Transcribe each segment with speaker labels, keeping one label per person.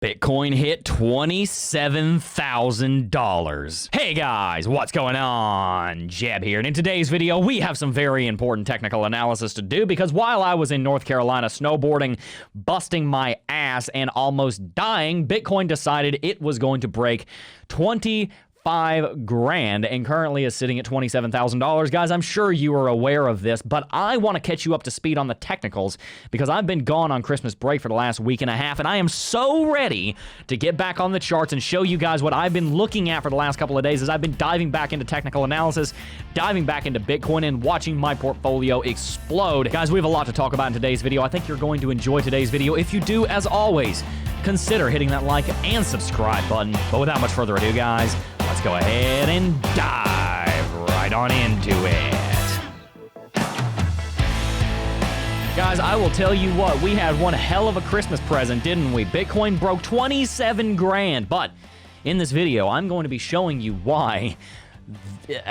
Speaker 1: Bitcoin hit $27,000. Hey guys, what's going on? Jeb here, and in today's video, we have some very important technical analysis to do because while I was in North Carolina snowboarding, busting my ass and almost dying, Bitcoin decided it was going to break 25 grand and currently is sitting at $27,000. Guys, I'm sure you are aware of this, but I want to catch you up to speed on the technicals because I've been gone on Christmas break for the last week and a half, and I am so ready to get back on the charts and show you guys what I've been looking at for the last couple of days as I've been diving back into technical analysis, diving back into Bitcoin, and watching my portfolio explode. Guys, we have a lot to talk about in today's video. I think you're going to enjoy today's video. If you do, as always, consider hitting that like and subscribe button. But without much further ado, guys, let's go ahead and dive right on into it. Guys, I will tell you what, we had one hell of a Christmas present, didn't we? Bitcoin broke 27 grand, but in this video, I'm going to be showing you why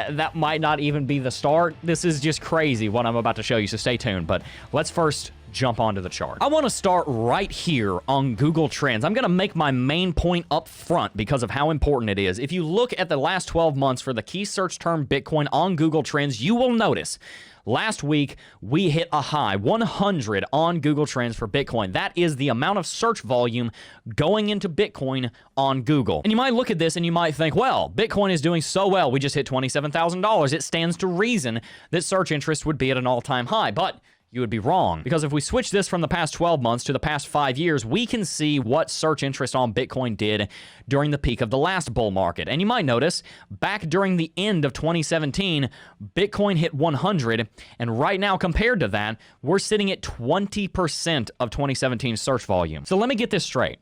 Speaker 1: that might not even be the start. This is just crazy what I'm about to show you, so stay tuned. But let's first jump onto the chart. I want to start right here on Google Trends. I'm going to make my main point up front because of how important it is. If you look at the last 12 months for the key search term Bitcoin on Google Trends, you will notice last week we hit a high 100 on Google Trends for Bitcoin. That is the amount of search volume going into Bitcoin on Google. And you might look at this and you might think, well, Bitcoin is doing so well. We just hit $27,000. It stands to reason that search interest would be at an all-time high. But you would be wrong, because if we switch this from the past 12 months to the past 5 years, we can see what search interest on Bitcoin did during the peak of the last bull market. And you might notice, back during the end of 2017, Bitcoin hit 100, and right now, compared to that, we're sitting at 20% of 2017 search volume. So let me get this straight.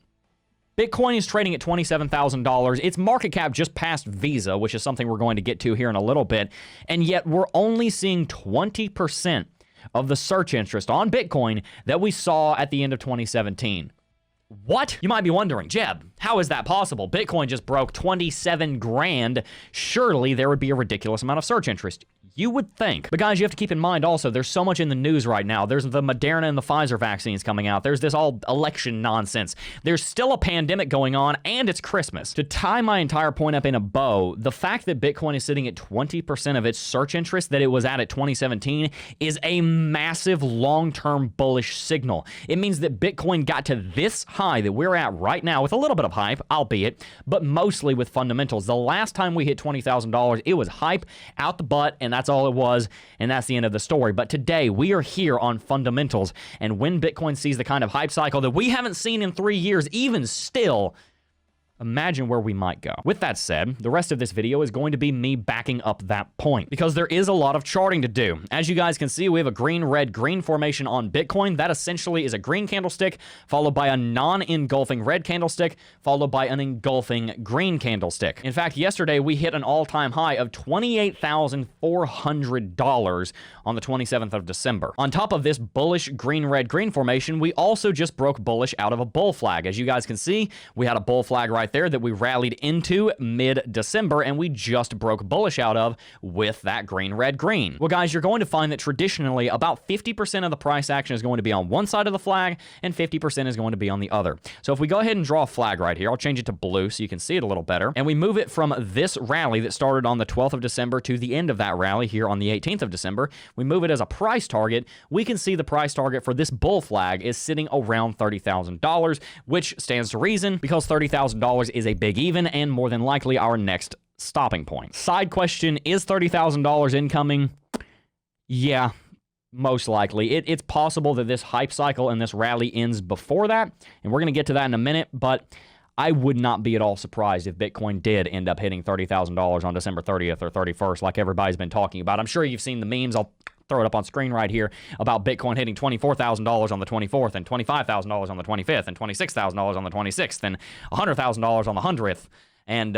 Speaker 1: Bitcoin is trading at $27,000. Its market cap just passed Visa, which is something we're going to get to here in a little bit, and yet we're only seeing 20% of the search interest on Bitcoin that we saw at the end of 2017. What? You might be wondering, Jeb, how is that possible? Bitcoin just broke 27 grand. Surely there would be a ridiculous amount of search interest. You would think. But guys, you have to keep in mind also, there's so much in the news right now. There's the Moderna and the Pfizer vaccines coming out. There's this all election nonsense. There's still a pandemic going on, and it's Christmas. To tie my entire point up in a bow, the fact that Bitcoin is sitting at 20% of its search interest that it was at 2017 is a massive long-term bullish signal. It means that Bitcoin got to this high that we're at right now with a little bit of hype, albeit, but mostly with fundamentals. The last time we hit $20,000, it was hype out the butt, and that's all it was, and that's the end of the story. But today, we are here on fundamentals, and when Bitcoin sees the kind of hype cycle that we haven't seen in 3 years, even still, imagine where we might go. With that said, the rest of this video is going to be me backing up that point because there is a lot of charting to do. As you guys can see, we have a green, red, green formation on Bitcoin. That essentially is a green candlestick followed by a non-engulfing red candlestick followed by an engulfing green candlestick. In fact, yesterday we hit an all-time high of $28,400 on the 27th of December. On top of this bullish green, red, green formation, we also just broke bullish out of a bull flag. As you guys can see, we had a bull flag right there that we rallied into mid-December, and we just broke bullish out of with that green, red, green. Well, guys, you're going to find that traditionally about 50% of the price action is going to be on one side of the flag and 50% is going to be on the other. So if we go ahead and draw a flag right here, I'll change it to blue so you can see it a little better, and we move it from this rally that started on the 12th of December to the end of that rally here on the 18th of December. We move it as a price target. We can see the price target for this bull flag is sitting around $30,000, which stands to reason because $30,000 is a big even and more than likely our next stopping point. Side question, is $30,000 incoming? Yeah, most likely. It's possible that this hype cycle and this rally ends before that, and we're going to get to that in a minute, but I would not be at all surprised if Bitcoin did end up hitting $30,000 on December 30th or 31st like everybody's been talking about. I'm sure you've seen the memes. I'll throw it up on screen right here about Bitcoin hitting $24,000 on the 24th and $25,000 on the 25th and $26,000 on the 26th and $100,000 on the 100th. And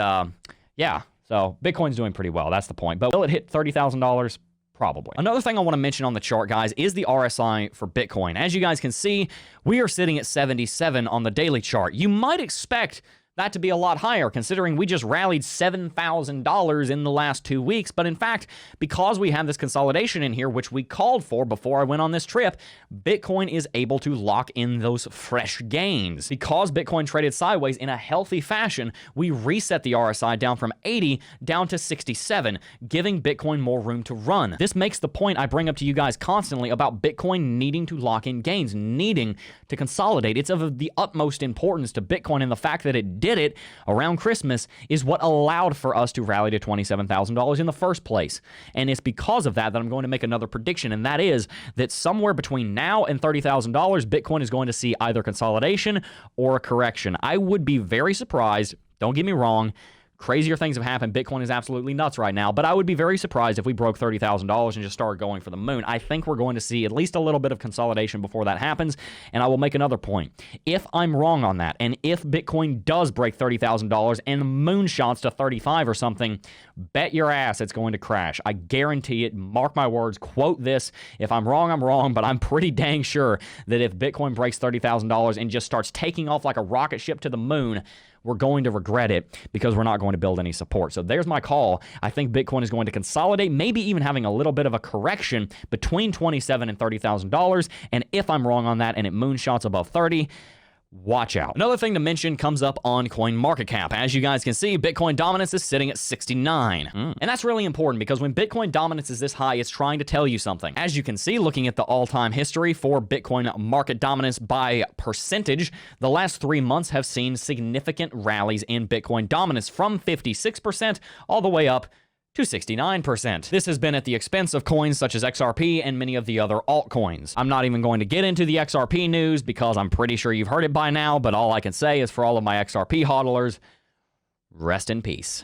Speaker 1: yeah, so Bitcoin's doing pretty well. That's the point. But will it hit $30,000? Probably. Another thing I want to mention on the chart, guys, is the RSI for Bitcoin. As you guys can see, we are sitting at 77 on the daily chart. You might expect that to be a lot higher, considering we just rallied $7,000 in the last 2 weeks. But in fact, because we have this consolidation in here, which we called for before I went on this trip, Bitcoin is able to lock in those fresh gains. Because Bitcoin traded sideways in a healthy fashion, we reset the RSI down from 80 down to 67, giving Bitcoin more room to run. This makes the point I bring up to you guys constantly about Bitcoin needing to lock in gains, needing to consolidate. It's of the utmost importance to Bitcoin, and the fact that it did it around Christmas is what allowed for us to rally to $27,000 in the first place. And it's because of that that I'm going to make another prediction, and that is that somewhere between now and $30,000, Bitcoin is going to see either consolidation or a correction. I would be very surprised, don't get me wrong, crazier things have happened. Bitcoin is absolutely nuts right now, but I would be very surprised if we broke $30,000 and just started going for the moon. I think we're going to see at least a little bit of consolidation before that happens, and I will make another point. If I'm wrong on that, and if Bitcoin does break $30,000 and moonshots to 35 or something, bet your ass it's going to crash. I guarantee it. Mark my words. Quote this. If I'm wrong, I'm wrong, but I'm pretty dang sure that if Bitcoin breaks $30,000 and just starts taking off like a rocket ship to the moon, we're going to regret it because we're not going to build any support. So there's my call. I think Bitcoin is going to consolidate, maybe even having a little bit of a correction between $27,000 and $30,000. And if I'm wrong on that and it moonshots above 30, watch out. Another thing to mention comes up on CoinMarketCap. As you guys can see, Bitcoin dominance is sitting at 69. And that's really important because when Bitcoin dominance is this high, it's trying to tell you something. As you can see, looking at the all-time history for Bitcoin market dominance by percentage, the last 3 months have seen significant rallies in Bitcoin dominance from 56% all the way up to 69%. This has been at the expense of coins such as XRP and many of the other altcoins. I'm not even going to get into the XRP news because I'm pretty sure you've heard it by now, but all I can say is for all of my XRP hodlers, rest in peace.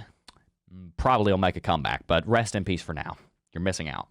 Speaker 1: Probably will make a comeback, but rest in peace for now. You're missing out.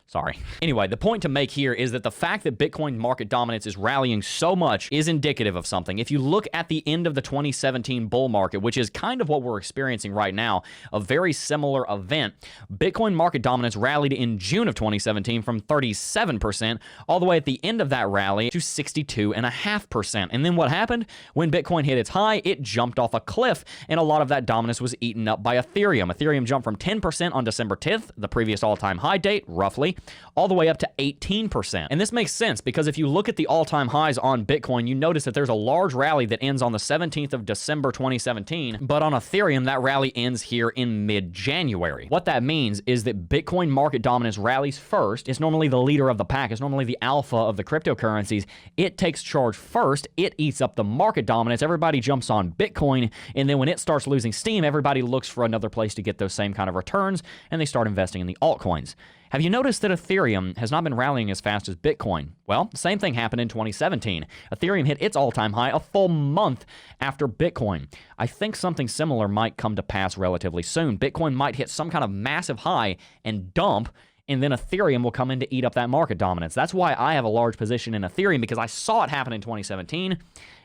Speaker 1: Sorry. Anyway, the point to make here is that the fact that Bitcoin market dominance is rallying so much is indicative of something. If you look at the end of the 2017 bull market, which is kind of what we're experiencing right now, a very similar event, Bitcoin market dominance rallied in June of 2017 from 37% all the way at the end of that rally to 62.5%. And then what happened? When Bitcoin hit its high, it jumped off a cliff, and a lot of that dominance was eaten up by Ethereum. Ethereum jumped from 10% on December 10th, the previous all-time high date, roughly, all the way up to 18%. And this makes sense because if you look at the all-time highs on Bitcoin, you notice that there's a large rally that ends on the 17th of December 2017, but on Ethereum, that rally ends here in mid-January. What that means is that Bitcoin market dominance rallies first. It's normally the leader of the pack. It's normally the alpha of the cryptocurrencies. It takes charge first. It eats up the market dominance. Everybody jumps on Bitcoin, and then when it starts losing steam, everybody looks for another place to get those same kind of returns, and they start investing in the altcoins. Have you noticed that Ethereum has not been rallying as fast as Bitcoin? Well, the same thing happened in 2017. Ethereum hit its all-time high a full month after Bitcoin. I think something similar might come to pass relatively soon. Bitcoin might hit some kind of massive high and dump, and then Ethereum will come in to eat up that market dominance. That's why I have a large position in Ethereum, because I saw it happen in 2017,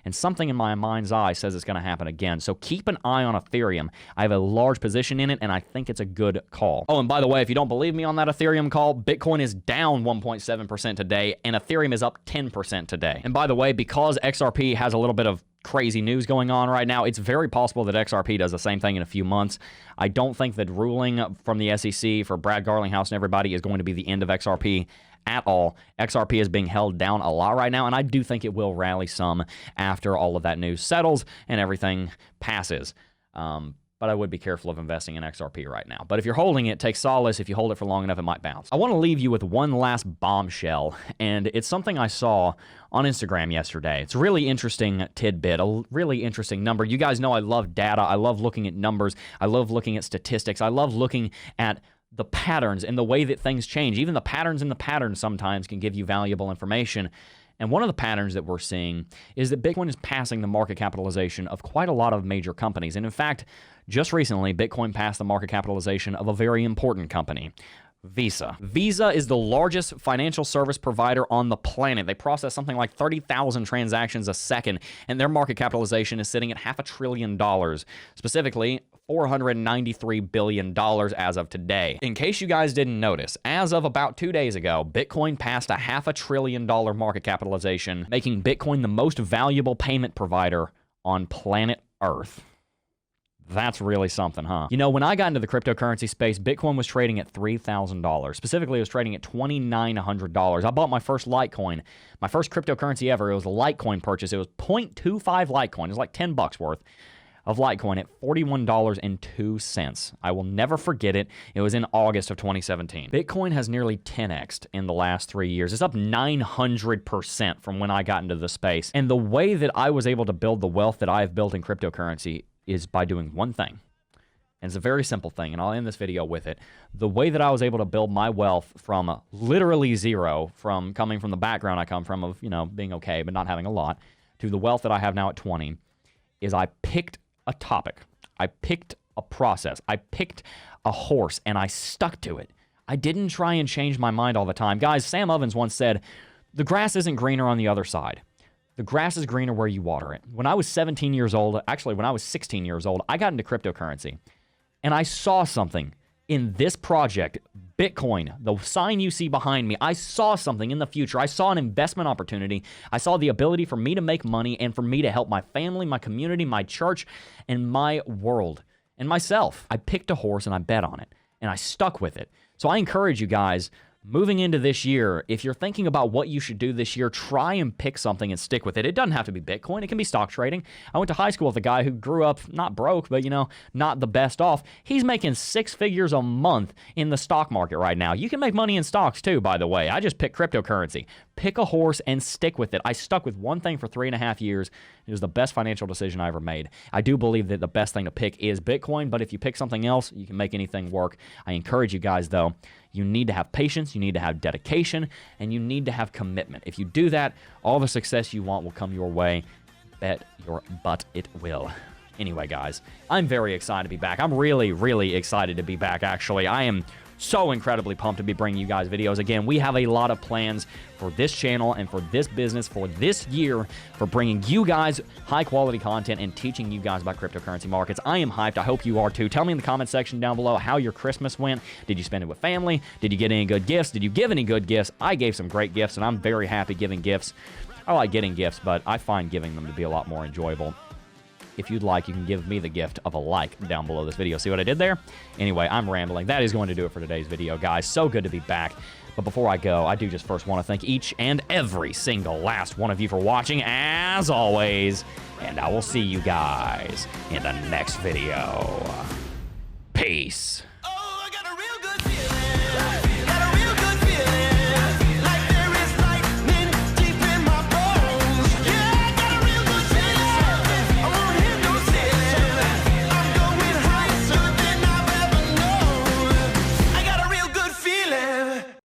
Speaker 1: and something in my mind's eye says it's going to happen again. So keep an eye on Ethereum. I have a large position in it, and I think it's a good call. Oh, and by the way, if you don't believe me on that Ethereum call, Bitcoin is down 1.7% today, and Ethereum is up 10% today. And by the way, because XRP has a little bit of crazy news going on right now, it's very possible that XRP does the same thing in a few months. I don't think that ruling from the SEC for Brad Garlinghouse and everybody is going to be the end of XRP at all. XRP is being held down a lot right now, and I do think it will rally some after all of that news settles and everything passes. But I would be careful of investing in XRP right now. But if you're holding it, take solace. If you hold it for long enough, it might bounce. I want to leave you with one last bombshell, and it's something I saw on Instagram yesterday. It's a really interesting tidbit, a really interesting number. You guys know I love data. I love looking at numbers. I love looking at statistics. I love looking at the patterns and the way that things change. Even the patterns in the patterns sometimes can give you valuable information. And one of the patterns that we're seeing is that Bitcoin is passing the market capitalization of quite a lot of major companies. And in fact, just recently, Bitcoin passed the market capitalization of a very important company, Visa. Visa is the largest financial service provider on the planet. They process something like 30,000 transactions a second, and their market capitalization is sitting at $500 billion, specifically $493 billion as of today. In case you guys didn't notice, as of about 2 days ago, Bitcoin passed a $500 billion market capitalization, making Bitcoin the most valuable payment provider on planet Earth. That's really something, huh? You know, when I got into the cryptocurrency space, Bitcoin was trading at $3,000. Specifically, it was trading at $2,900. I bought my first Litecoin, my first cryptocurrency ever. It was a Litecoin purchase. It was 0.25 Litecoin. It was like $10 worth of Litecoin at $41.02. I will never forget it. It was in August of 2017. Bitcoin has nearly 10x'd in the last 3 years. It's up 900% from when I got into the space. And the way that I was able to build the wealth that I have built in cryptocurrency is by doing one thing. And it's a very simple thing, and I'll end this video with it. The way that I was able to build my wealth from literally zero, from coming from the background I come from of, you know, being okay but not having a lot, to the wealth that I have now at 20, is I picked a topic. I picked a process. I picked a horse, and I stuck to it. I didn't try and change my mind all the time. Guys, Sam Ovens once said, the grass isn't greener on the other side. The grass is greener where you water it. When I was 17 years old, actually when I was 16 years old, I got into cryptocurrency. And I saw something in this project, Bitcoin, the sign you see behind me. I saw something in the future. I saw an investment opportunity. I saw the ability for me to make money and for me to help my family, my community, my church, and my world, and myself. I picked a horse and I bet on it, and I stuck with it. So I encourage you guys, moving into this year, if you're thinking about what you should do this year, try and pick something and stick with it. It doesn't have to be Bitcoin. It can be stock trading. I went to high school with a guy who grew up not broke, but, you know, not the best off. He's making 6 figures a month in the stock market right now. You can make money in stocks too, by the way. I just picked cryptocurrency. Pick a horse and stick with it. I stuck with one thing for 3.5 years. It was the best financial decision I ever made. I do believe that the best thing to pick is Bitcoin, but if you pick something else, you can make anything work. I encourage you guys, though, you need to have patience, you need to have dedication, and you need to have commitment. If you do that, all the success you want will come your way. Bet your butt it will. Anyway, guys, I'm very excited to be back. I'm really, really excited to be back, actually. I am so incredibly pumped to be bringing you guys videos. Again, we have a lot of plans for this channel and for this business for this year for bringing you guys high-quality content and teaching you guys about cryptocurrency markets. I am hyped. I hope you are too. Tell me in the comment section down below how your Christmas went. Did you spend it with family? Did you get any good gifts? Did you give any good gifts? I gave some great gifts, and I'm very happy giving gifts. I like getting gifts, but I find giving them to be a lot more enjoyable. If you'd like, you can give me the gift of a like down below this video. See what I did there? Anyway, I'm rambling. That is going to do it for today's video, guys. So good to be back. But before I go, I do just first want to thank each and every single last one of you for watching, as always. And I will see you guys in the next video. Peace.